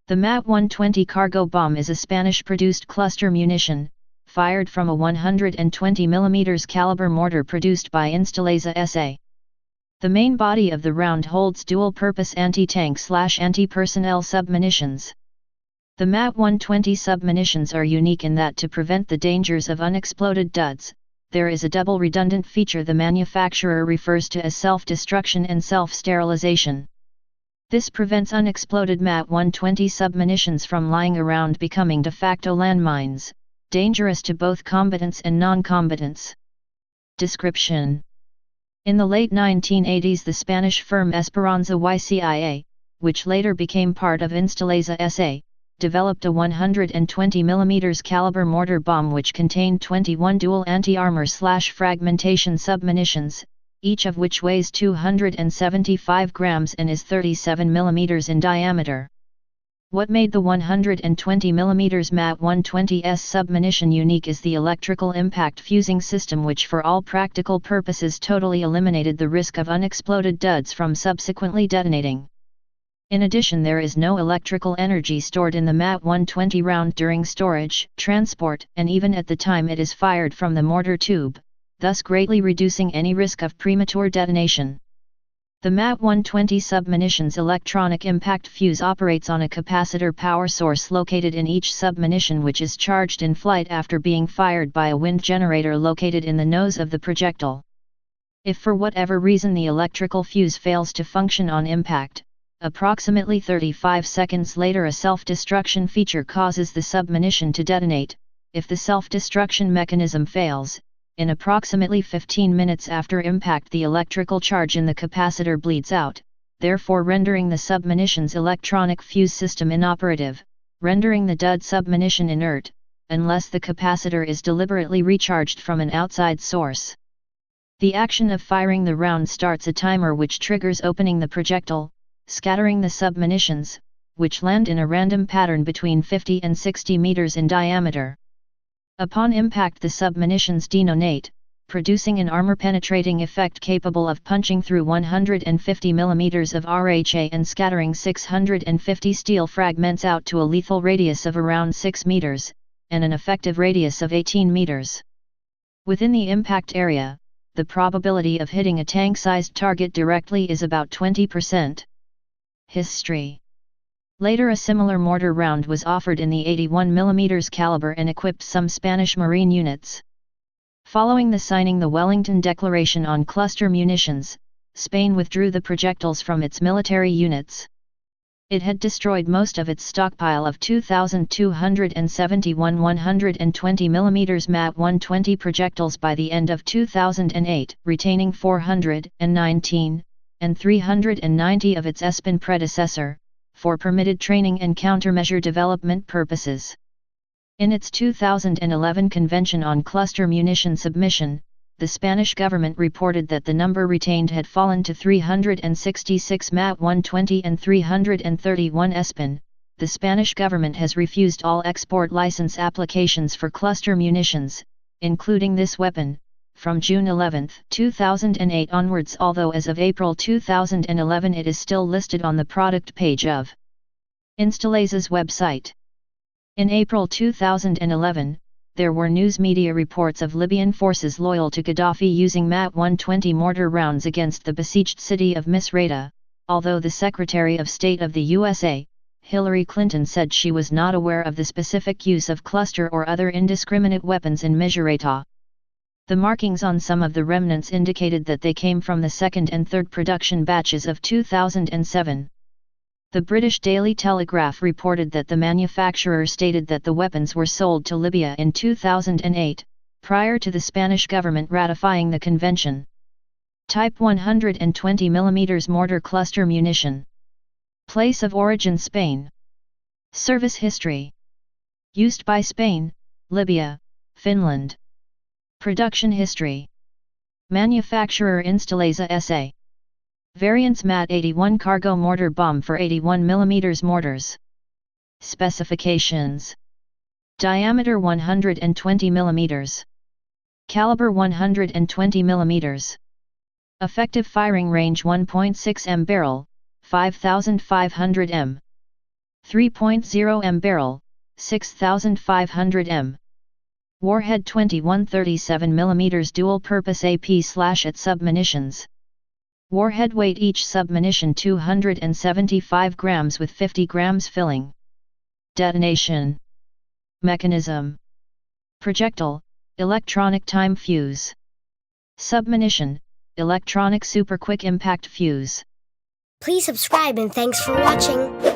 The MAT-120 cargo bomb is a Spanish-produced cluster munition, fired from a 120 mm caliber mortar produced by Instalesa S.A. The main body of the round holds dual-purpose anti-tank/anti-personnel submunitions. The MAT-120 submunitions are unique in that to prevent the dangers of unexploded duds, there is a double redundant feature the manufacturer refers to as self-destruction and self-sterilization. This prevents unexploded MAT-120 submunitions from lying around becoming de facto landmines, dangerous to both combatants and non-combatants. Description: in the late 1980s the Spanish firm Esperanza YCIA, which later became part of Instalesa S.A., developed a 120 mm caliber mortar bomb which contained 21 dual anti-armor/fragmentation submunitions, each of which weighs 275 grams and is 37 mm in diameter. What made the 120 mm MAT-120's submunition unique is the electrical impact fusing system which for all practical purposes totally eliminated the risk of unexploded duds from subsequently detonating. In addition, there is no electrical energy stored in the MAT-120 round during storage, transport, and even at the time it is fired from the mortar tube, thus greatly reducing any risk of premature detonation. The MAT-120 submunition's electronic impact fuse operates on a capacitor power source located in each submunition which is charged in flight after being fired by a wind generator located in the nose of the projectile. If for whatever reason the electrical fuse fails to function on impact, approximately 35 seconds later a self-destruction feature causes the submunition to detonate. If the self-destruction mechanism fails, in approximately 15 minutes after impact the electrical charge in the capacitor bleeds out, therefore rendering the submunition's electronic fuse system inoperative, rendering the dud submunition inert, unless the capacitor is deliberately recharged from an outside source. The action of firing the round starts a timer which triggers opening the projectile, scattering the submunitions, which land in a random pattern between 50 and 60 meters in diameter. Upon impact the submunitions detonate, producing an armor-penetrating effect capable of punching through 150 mm of RHA and scattering 650 steel fragments out to a lethal radius of around 6 meters, and an effective radius of 18 meters. Within the impact area, the probability of hitting a tank-sized target directly is about 20%. History. Later a similar mortar round was offered in the 81 mm caliber and equipped some Spanish Marine units. Following the signing the Wellington Declaration on Cluster Munitions, Spain withdrew the projectiles from its military units. It had destroyed most of its stockpile of 2,271 120 mm MAT-120 projectiles by the end of 2008, retaining 419 and 390 of its Espanol predecessor, for permitted training and countermeasure development purposes. In its 2011 Convention on Cluster Munition Submission, the Spanish government reported that the number retained had fallen to 366 MAT-120 and 331 Espanol. The Spanish government has refused all export license applications for cluster munitions, including this weapon, from June 11, 2008 onwards, although as of April 2011 it is still listed on the product page of Instalesa's website. In April 2011, there were news media reports of Libyan forces loyal to Gaddafi using MAT-120 mortar rounds against the besieged city of Misrata, although the Secretary of State of the USA, Hillary Clinton, said she was not aware of the specific use of cluster or other indiscriminate weapons in Misrata. The markings on some of the remnants indicated that they came from the second and third production batches of 2007. The British Daily Telegraph reported that the manufacturer stated that the weapons were sold to Libya in 2008, prior to the Spanish government ratifying the convention. Type 120 mm mortar cluster munition. Place of origin Spain. Service history. Used by Spain, Libya, Finland. Production history. Manufacturer Instalesa S.A. Variants MAT-81 cargo mortar bomb for 81 mm mortars. Specifications. Diameter 120 mm. Caliber 120 mm. Effective firing range 1.6 m barrel, 5500 m. 3.0 m barrel, 6500 m. Warhead 2137 mm dual-purpose AP/at submunitions. Warhead weight: each submunition 275 grams with 50 grams filling. Detonation mechanism: projectile, electronic time fuse. Submunition, electronic super quick impact fuse. Please subscribe and thanks for watching.